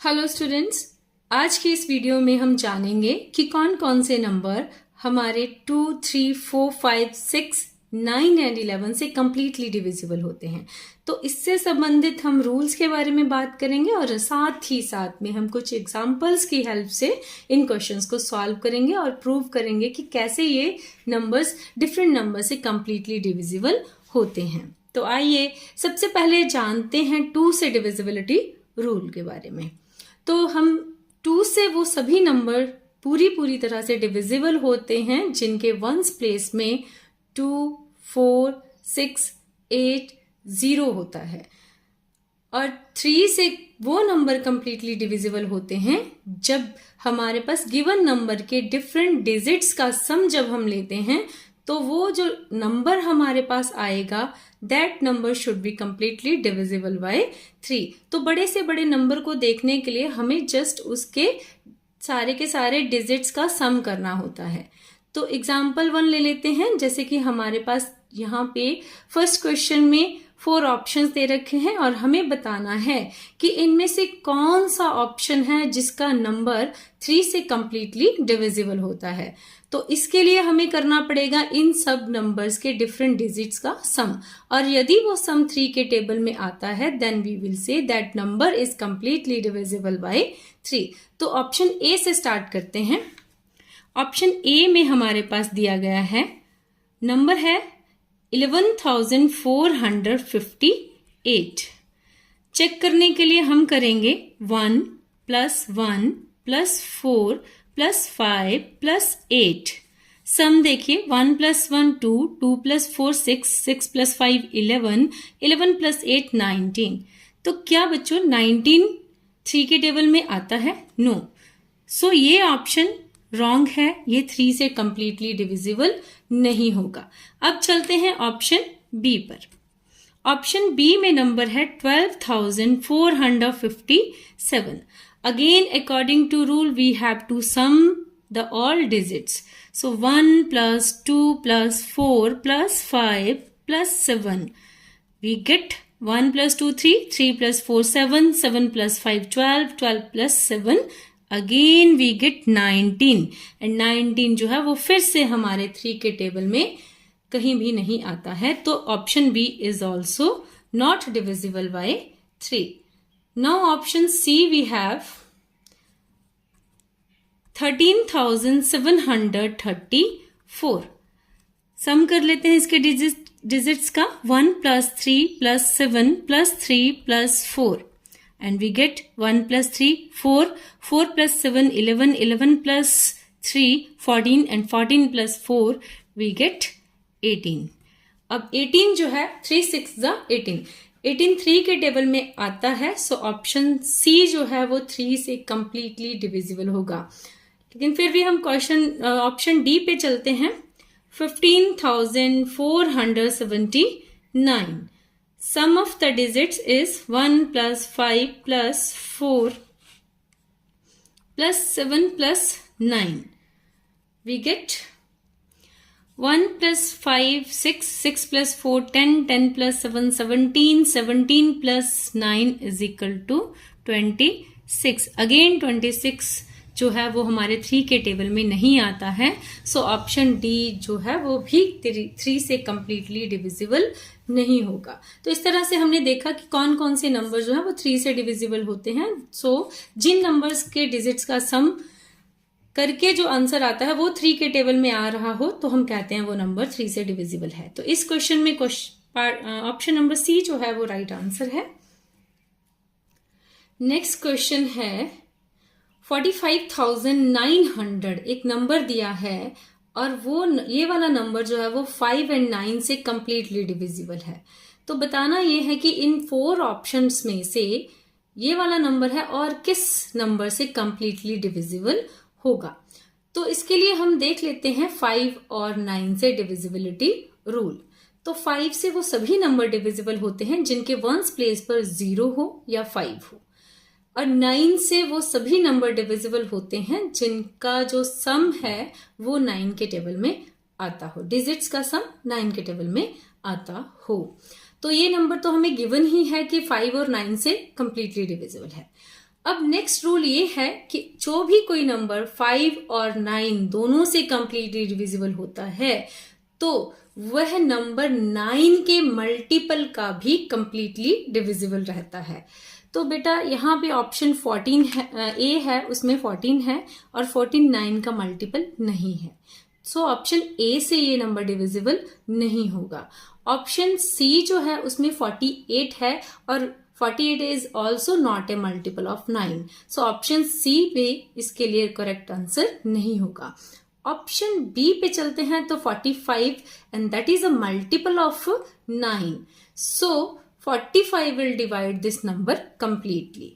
Hello students, आज की इस वीडियो में हम जानेंगे कि कौन कौन से नंबर हमारे 2, 3, 4, 5, 6, 9 एंड 11 से कम्प्लीटली डिविजिबल होते हैं। तो इससे संबंधित हम रूल्स के बारे में बात करेंगे और साथ में हम कुछ एग्जाम्पल्स की हेल्प से इन क्वेश्चंस को सॉल्व करेंगे और प्रूव करेंगे कि कैसे ये नंबर्स डिफरेंट नंबर से कम्प्लीटली डिविजिबल होते हैं। तो आइए सबसे पहले जानते हैं 2 से डिविजिबिलिटी रूल के बारे में। तो हम 2 से वो सभी नंबर पूरी तरह से डिविजिबल होते हैं जिनके वंस प्लेस में 2, 4, 6, 8, 0 होता है। और 3 से वो नंबर कंप्लीटली डिविजिबल होते हैं जब हमारे पास गिवन नंबर के डिफरेंट डिजिट्स का सम जब हम लेते हैं तो वो जो नंबर हमारे पास आएगा that number should be completely divisible by 3। तो बड़े से बड़े नंबर को देखने के लिए हमें जस्ट उसके सारे के सारे डिजिट्स का सम करना होता है। तो एग्जाम्पल 1 ले लेते हैं। जैसे कि हमारे पास यहाँ पे फर्स्ट क्वेश्चन में 4 ऑप्शंस दे रखे हैं और हमें बताना है कि इनमें से कौन सा ऑप्शन है जिसका नंबर 3 से कंप्लीटली डिविजिबल होता है। तो इसके लिए हमें करना पड़ेगा इन सब नंबर्स के डिफरेंट डिजिट्स का सम, और यदि वो सम 3 के टेबल में आता है then we will say that number is completely divisible by 3। तो ऑप्शन ए से स्टार्ट करते हैं। ऑप्शन ए में हमारे पास दिया गया है नंबर है 11,458। चेक करने के लिए हम करेंगे 1 + 1 + 4 + 5 + 8। सम देखिए 1 + 1 2, 2 + 4 6, 6 + 5 11, 11 + 8 19। तो क्या बच्चों 19 3 के टेबल में आता है? नो। सो ये ऑप्शन रॉन्ग है, ये 3 से कंप्लीटली डिविजिबल नहीं होगा। अब चलते हैं ऑप्शन बी पर। ऑप्शन बी में नंबर है 12,457। Again, according to rule, we have to sum the all digits. So 1 + 2 + 4 + 5 + 7. We get 1 + 2 3, 3 + 4 7, 7 + 5 12, 12 + 7. Again we get 19 and 19 जो है वो फिर से हमारे 3 के टेबल में कहीं भी नहीं आता है। तो option B is also not divisible by 3। Now option C we have 13,734। Sum कर लेते हैं इसके डिजिट्स का 1 + 3 + 7 + 3 + 4 and we get 1 + 3 4, 4 + 7 11, 11 + 3 14 and 14 + 4 we get 18। अब 18 जो है 3 6 18, 18 3 के टेबल में आता है। सो ऑप्शन सी जो है वो 3 से कंप्लीटली डिविजिबल होगा। लेकिन फिर भी हम क्वेश्चन ऑप्शन डी पे चलते हैं। 15,479। सम of the digits is 1 + 5 + 4 + 7 + 9। We get 1 + 5 6, 6 + 4 10, 10 + 7 17, 17 + 9 is equal to 26। Again 26 जो है वो हमारे 3 के टेबल में नहीं आता है। सो ऑप्शन डी जो है वो भी 3 से कंप्लीटली डिविजिबल नहीं होगा। तो इस तरह से हमने देखा कि कौन कौन से नंबर जो है वो 3 से डिविजिबल होते हैं। सो जिन नंबर्स के डिजिट्स का सम करके जो आंसर आता है वो 3 के टेबल में आ रहा हो तो हम कहते हैं वो नंबर 3 से डिविजिबल है। तो इस क्वेश्चन में ऑप्शन नंबर सी जो है वो राइट आंसर है। नेक्स्ट क्वेश्चन है 45,900। एक नंबर दिया है और वो ये वाला नंबर जो है वो 5 और 9 से कंप्लीटली डिविजिबल है। तो बताना ये है कि इन 4 ऑप्शंस में से ये वाला नंबर है और किस नंबर से कंप्लीटली डिविजिबल होगा। तो इसके लिए हम देख लेते हैं 5 और 9 से डिविजिबिलिटी रूल। तो 5 से वो सभी नंबर डिविजिबल होते हैं जिनके वंस प्लेस पर 0 हो या 5 हो, और 9 से वो सभी नंबर डिविजिबल होते हैं जिनका जो सम है वो 9 के टेबल में आता हो, डिजिट्स का सम 9 के टेबल में आता हो। तो ये नंबर तो हमें गिवन ही है कि 5 और 9 से कंप्लीटली डिविजिबल है। अब नेक्स्ट रूल ये है कि जो भी कोई नंबर 5 और 9 दोनों से कंप्लीटली डिविजिबल होता है तो वह नंबर 9 के मल्टीपल का भी कंप्लीटली डिविजिबल रहता है। तो बेटा यहाँ पे ऑप्शन 14 है, ए है, उसमें 14 है और 14 9 का मल्टीपल नहीं है। सो ऑप्शन ए से ये नंबर डिविजिबल नहीं होगा। ऑप्शन सी जो है उसमें 48 है और 48 is also not a multiple of 9। So option C पे इसके लिए करेक्ट आंसर नहीं होगा। ऑप्शन बी पे चलते हैं तो 45 and that is a multiple of 9। So 45 will divide this number completely.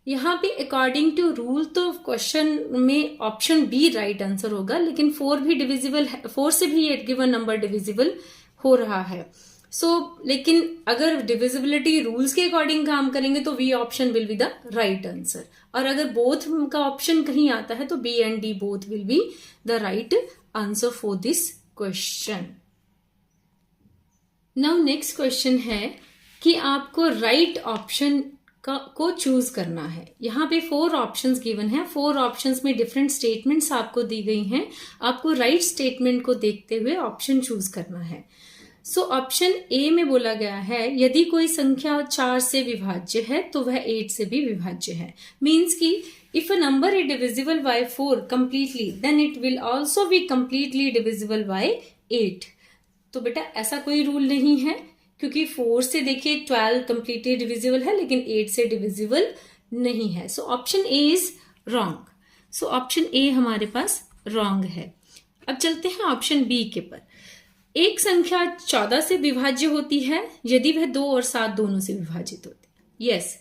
यहाँ पे अकॉर्डिंग टू रूल तो क्वेश्चन में ऑप्शन बी राइट आंसर होगा, लेकिन 4 भी डिविजिबल है, 4 से भी ये गिवन नंबर डिविजिबल हो रहा है। लेकिन अगर डिविजिबिलिटी रूल्स के अकॉर्डिंग काम करेंगे तो B option will be the right answer, और अगर बोथ का ऑप्शन कहीं आता है तो B and D both will be the right answer for this question. Now next question है कि आपको राइट ऑप्शन को चूज करना है। यहाँ पे 4 ऑप्शंस गिवन है, 4 ऑप्शंस में डिफरेंट स्टेटमेंट्स आपको दी गई हैं। आपको राइट स्टेटमेंट को देखते हुए ऑप्शन चूज करना है। सो ऑप्शन ए में बोला गया है यदि कोई संख्या 4 से विभाज्य है तो वह 8 से भी विभाज्य है। मीन्स कि if a number is divisible by 4 completely then it will also be completely divisible by 8। तो बेटा ऐसा कोई रूल नहीं है, क्योंकि 4 से देखिए 12 कंप्लीटली डिविजिबल है लेकिन 8 से डिविजिबल नहीं है। सो option A is wrong. So option ए हमारे पास रॉन्ग है। अब चलते हैं ऑप्शन बी के पर। एक संख्या 14 से विभाज्य होती है यदि वह 2 और 7 दोनों से विभाजित होती है। यस,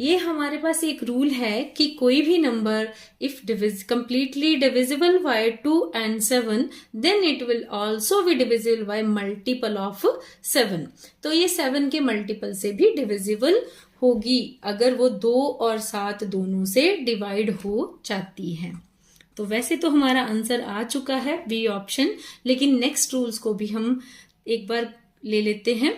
ये हमारे पास एक रूल है कि कोई भी number if completely divisible by 2 and 7 then it will also be divisible by multiple of 7। तो ये 7 के मल्टीपल से भी डिविजिबल होगी अगर वो 2 और 7 दोनों से डिवाइड हो जाती है। तो वैसे तो हमारा आंसर आ चुका है बी ऑप्शन, लेकिन नेक्स्ट रूल्स को भी हम एक बार ले लेते हैं।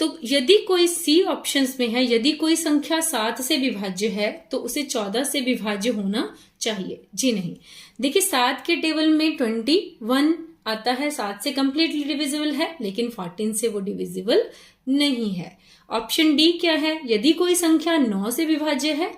तो यदि कोई सी ऑप्शंस में है यदि कोई संख्या 7 से विभाज्य है तो उसे 14 से विभाज्य होना चाहिए। जी नहीं, देखिए 7 के टेबल में 21 आता है, 7 से कंप्लीटली डिविजिबल है लेकिन 14 से वो डिविजिबल नहीं है। ऑप्शन डी क्या है, यदि कोई संख्या 9 से विभाज्य है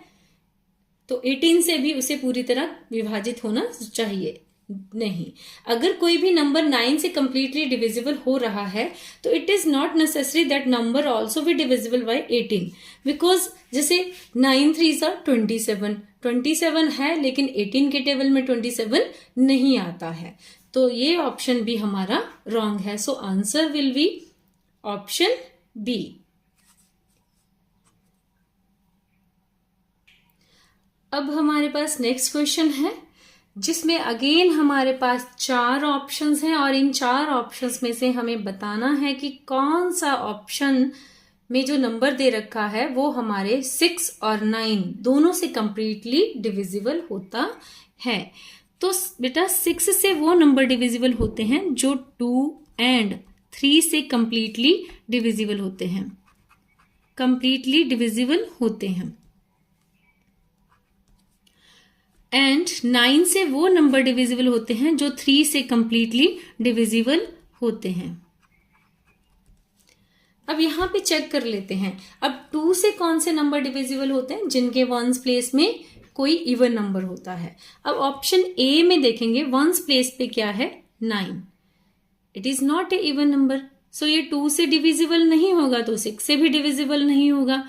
तो 18 से भी उसे पूरी तरह विभाजित होना चाहिए। नहीं, अगर कोई भी नंबर 9 से कंप्लीटली डिविजिबल हो रहा है तो it is not necessary that number also be divisible bye 18, because जैसे 9 3s are 27 है लेकिन 18 के टेबल में 27 नहीं आता है। तो ये ऑप्शन भी हमारा रॉन्ग है। So answer will be option B. अब हमारे पास नेक्स्ट क्वेश्चन है जिसमें अगेन हमारे पास 4 ऑप्शंस हैं और इन 4 ऑप्शंस में से हमें बताना है कि कौन सा ऑप्शन में जो नंबर दे रखा है वो हमारे 6 और 9 दोनों से कंप्लीटली डिविजिबल होता है। तो बेटा 6 से वो नंबर डिविजिबल होते हैं जो 2 and 3 से कंप्लीटली डिविजिबल होते हैं, कंप्लीटली डिविजिबल होते हैं। एंड 9 से वो नंबर डिविजिबल होते हैं जो 3 से कंप्लीटली डिविजिबल होते हैं। अब यहां पे चेक कर लेते हैं, अब 2 से कौन से नंबर डिविजिबल होते हैं, जिनके वंस प्लेस में कोई इवन नंबर होता है। अब ऑप्शन ए में देखेंगे वंस प्लेस पे क्या है 9, it is not a even number, so ये 2 से डिविजिबल नहीं होगा तो 6 से भी डिविजिबल नहीं होगा।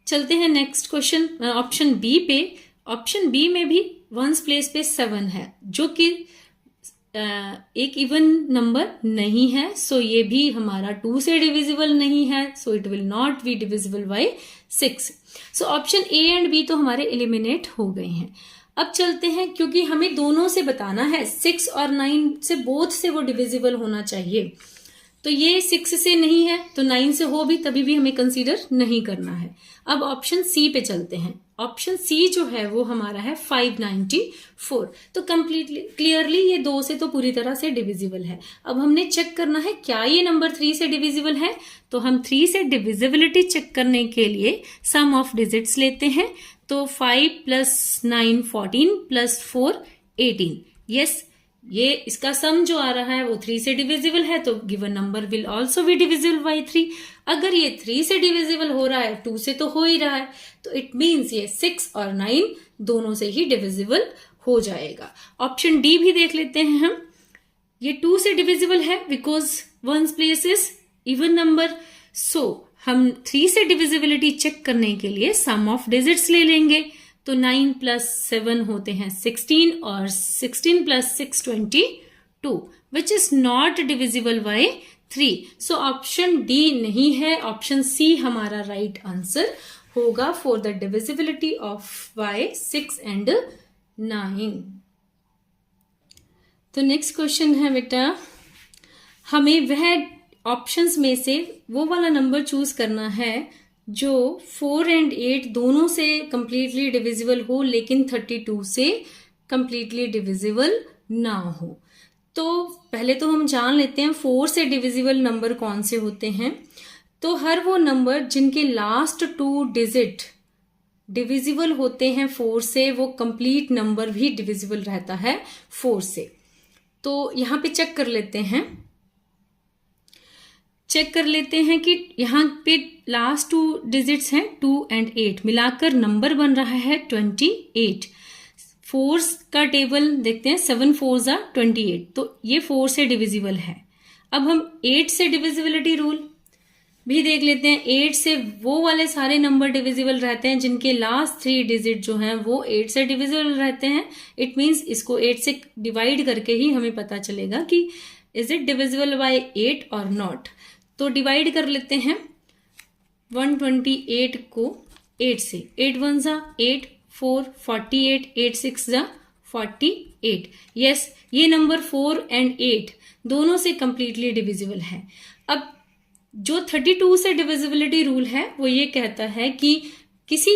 चलते हैं नेक्स्ट क्वेश्चन ऑप्शन बी पे। ऑप्शन बी में भी वंस प्लेस पे 7 है जो कि एक इवन नंबर नहीं है, सो ये भी हमारा 2 से डिविजिबल नहीं है, so it will not be divisible by 6। So option A and B तो हमारे एलिमिनेट हो गए हैं। अब चलते हैं, क्योंकि हमें दोनों से बताना है 6 और 9 से बोथ से वो डिविजिबल होना चाहिए, तो ये 6 से नहीं है, तो 9 से हो भी तभी भी हमें कंसीडर नहीं करना है। अब ऑप्शन सी पे चलते हैं। ऑप्शन सी जो है वो हमारा है 594। तो कंप्लीटली क्लियरली ये 2 से तो पूरी तरह से डिविजिबल है। अब हमने चेक करना है क्या ये नंबर 3 से डिविजिबल है। तो हम 3 से डिविजिबिलिटी चेक करने के लिए सम ऑफ डिजिट्स लेते हैं। तो 5 + 9 14 + 4 18। यस, ये इसका सम जो आ रहा है वो 3 से डिविजिबल है, तो given number will also be divisible by 3। अगर ये 3 से डिविजिबल हो रहा है, 2 से तो हो ही रहा है, तो इट मीन्स ये 6 और 9 दोनों से ही डिविजिबल हो जाएगा। ऑप्शन डी भी देख लेते हैं हम। ये 2 से डिविजिबल है because ones place is even number. So हम 3 से डिविजिबिलिटी चेक करने के लिए सम ऑफ डिजिट्स ले लेंगे। तो 9 + 7 होते हैं 16 और 16 + 6 22, which is not divisible by 3। So option D नहीं है, ऑप्शन सी हमारा राइट आंसर होगा for the divisibility of by 6 and 9। तो नेक्स्ट क्वेश्चन है बेटा, हमें वह ऑप्शंस में से वो वाला नंबर चूज करना है जो 4 and 8 दोनों से कंप्लीटली डिविजिबल हो, लेकिन 32 से कंप्लीटली डिविजिबल ना हो। तो पहले तो हम जान लेते हैं 4 से डिविजिबल नंबर कौन से होते हैं। तो हर वो नंबर जिनके लास्ट 2 डिजिट डिविजिबल होते हैं 4 से, वो कंप्लीट नंबर भी डिविजिबल रहता है 4 से। तो यहां पे चेक कर लेते हैं कि यहाँ पे लास्ट 2 डिजिट्स हैं 2 and 8, मिलाकर नंबर बन रहा है 28। 4 का टेबल देखते हैं, 7 4s are 28, तो ये 4 से डिविजिबल है। अब हम 8 से डिविजिबिलिटी रूल भी देख लेते हैं। 8 से वो वाले सारे नंबर डिविजिबल रहते हैं जिनके लास्ट 3 डिजिट जो हैं वो 8 से डिविजिबल रहते हैं। इट मीन्स इसको 8 से डिवाइड करके ही हमें पता चलेगा कि इज इट डिविजिबल बाय 8 और नॉट। तो डिवाइड कर लेते हैं 128 को 8 से। 8 1s are 8, 4 48, 8 6s are 48। Yes, ये नंबर 4 and 8 दोनों से कंप्लीटली डिविजिबल है। अब जो 32 से डिविजिबिलिटी रूल है वो ये कहता है कि किसी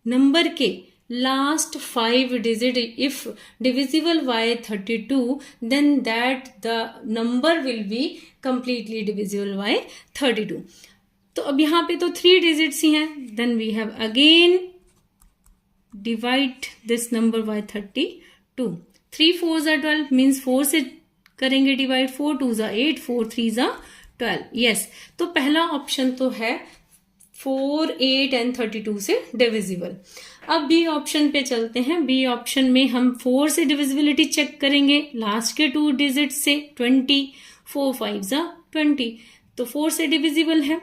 नंबर के last 5 digit if divisible by 32, then that the number will be completely divisible by 32। तो अब यहां पे तो 3 डिजिट्स ही हैं, then we have again divide this number by 32। 3 4s are 12 means 4 से करेंगे divide, 4 2s are 8, 4 3s are 12। Yes, तो पहला ऑप्शन तो है 4 8 and 32 से डिविजिबल। अब बी ऑप्शन पे चलते हैं। बी ऑप्शन में हम 4 से डिविजिबिलिटी चेक करेंगे लास्ट के 2 डिजिट से 20, 4 5s are 20, तो 4 से डिविजिबल है।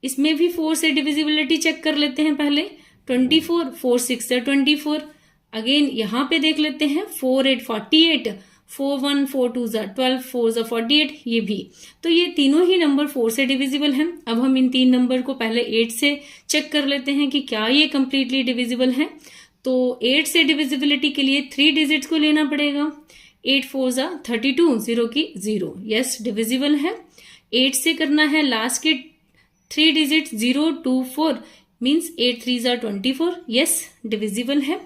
इसमें भी 4 से डिविजिबिलिटी चेक कर लेते हैं पहले। 24, 4 6 से 24। अगेन यहां पे देख लेते हैं 4 8 48, 4 1 4 2s are 12, 4s are 48, ये भी। तो ये तीनों ही नंबर 4 से डिविजिबल हैं। अब हम इन 3 नंबर को पहले 8 से चेक कर लेते हैं कि क्या ये कंप्लीटली डिविजिबल है। तो 8 से डिविजिबिलिटी के लिए 3 डिजिट्स को लेना पड़ेगा। 8 4s are 32, 0 की 0। यस, डिविजिबल है। 8 से करना है लास्ट के 3 digit 0 2 4 means 8 3s are 24। Yes, divisible है।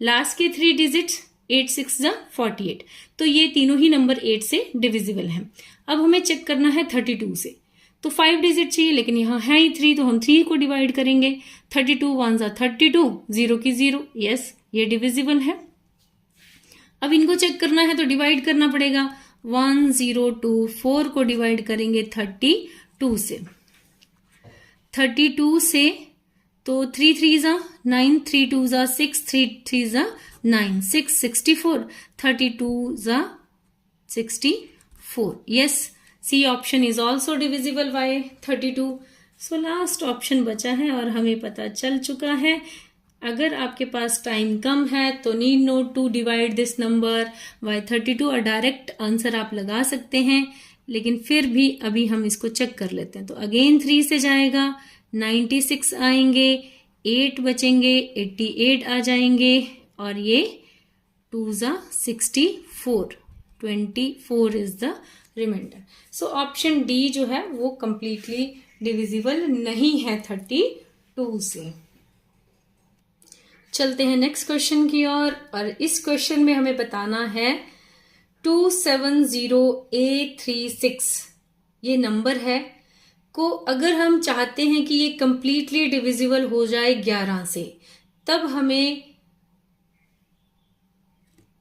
लास्ट के 3 डिजिट्स 8 6s are 48, तो ये तीनों ही नंबर 8 से डिविजिबल हैं। अब हमें चेक करना है 32 से, तो 5 डिजिट चाहिए लेकिन यहाँ है ही 3, तो हम 3 को डिवाइड करेंगे। 32 1s are 32, 0 की 0। यस, ये डिविजिबल है। अब इनको चेक करना है तो डिवाइड करना पड़ेगा। 1 0 2 4 को डिवाइड करेंगे 32 से। 32 से तो 3 3s are 9, 3 2s are 6, 3 3s are 9, 6 64, 32s are 64। Yes, C option is also divisible by 32। So last option बचा है और हमें पता चल चुका है। अगर आपके पास टाइम कम है तो need not to divide this number by 32 और डायरेक्ट आंसर आप लगा सकते हैं, लेकिन फिर भी अभी हम इसको चेक कर लेते हैं। तो अगेन 3 से जाएगा, 96 आएंगे, 8 बचेंगे, 88 आ जाएंगे और ये 2s are 64, 24 is the remainder. So option D जो है वो कंप्लीटली डिविजिबल नहीं है 32 से। चलते हैं नेक्स्ट क्वेश्चन की ओर, और इस क्वेश्चन में हमें बताना है 270836 ये नंबर है को अगर हम चाहते हैं कि ये कंप्लीटली डिविजिबल हो जाए 11 से, तब हमें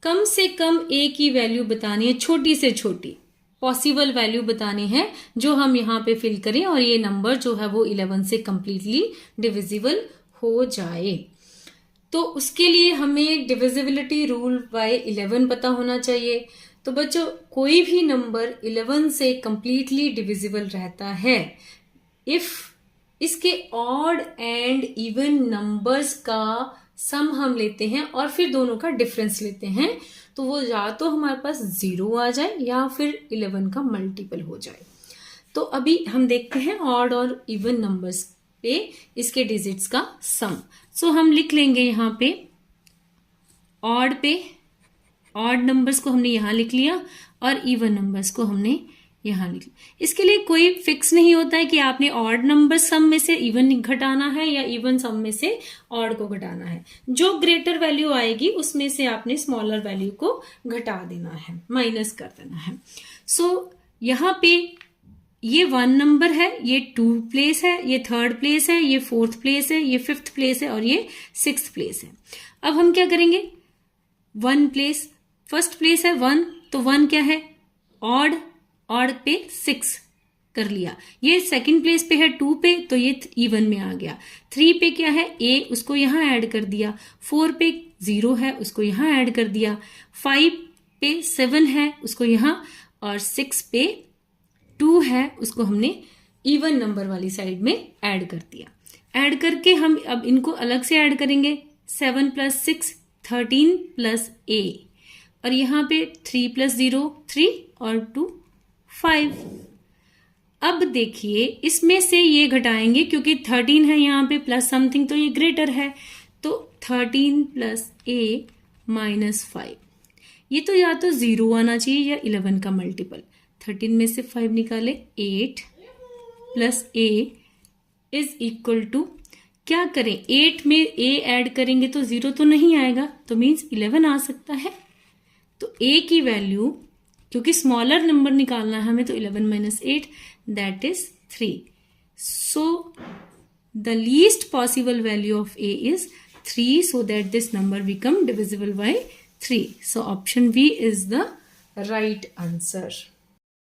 कम से कम a की वैल्यू बतानी है, छोटी से छोटी पॉसिबल वैल्यू बतानी है जो हम यहाँ पे फिल करें और ये नंबर जो है वो 11 से कंप्लीटली डिविजिबल हो जाए। तो उसके लिए हमें डिविजिबिलिटी रूल बाय 11 पता होना चाहिए। तो बच्चों कोई भी नंबर 11 से कंप्लीटली डिविजिबल रहता है इफ इसके ऑड एंड इवन नंबर्स का सम हम लेते हैं और फिर दोनों का डिफरेंस लेते हैं, तो वो या तो हमारे पास 0 आ जाए या फिर 11 का मल्टीपल हो जाए। तो अभी हम देखते हैं ऑड और इवन नंबर्स पे इसके डिजिट्स का सम। सो हम लिख लेंगे यहाँ पे ऑड नंबर्स को हमने यहाँ लिख लिया और इवन नंबर्स को हमने यहाँ लिख लिया। इसके लिए कोई फिक्स नहीं होता है कि आपने ऑड नंबर सम में से इवन घटाना है या इवन सम में से ऑड को घटाना है। जो ग्रेटर वैल्यू आएगी उसमें से आपने स्मॉलर वैल्यू को घटा देना है, माइनस कर देना है। सो यहाँ पे ये 1 नंबर है, ये 2 प्लेस है, ये 3rd प्लेस है, ये 4th प्लेस है, ये 5th प्लेस है और ये 6th प्लेस है। अब हम क्या करेंगे, 1 प्लेस, फर्स्ट प्लेस है 1, तो 1 क्या है ऑड पे 6 कर लिया। ये सेकंड प्लेस पे है 2 पे, तो ये इवन में आ गया। 3 पे क्या है a, उसको यहां ऐड कर दिया। 4 पे 0 है, उसको यहां ऐड कर दिया। 5 पे 7 है, उसको यहां, और 6 पे 2 है, उसको हमने इवन नंबर वाली साइड में ऐड कर दिया। ऐड करके हम अब इनको अलग से ऐड करेंगे। 7 + 6 13 + a, और यहाँ पे 3 + 0 3 और 2 5। अब देखिए इसमें से ये घटाएंगे क्योंकि 13 है यहाँ पे प्लस समथिंग, तो ये ग्रेटर है, तो 13 + a - 5। ये तो या तो 0 आना चाहिए या 11 का मल्टीपल। 13 में से 5 निकाले, 8 + a = क्या करें, 8 में a ऐड करेंगे तो 0 तो नहीं आएगा, तो मीन्स 11 आ सकता है। तो a की वैल्यू, क्योंकि स्मॉलर नंबर निकालना है हमें, तो 11 - 8 that is 3। So the least possible value of a is 3, so that this number become divisible by 3. So option B is the right answer.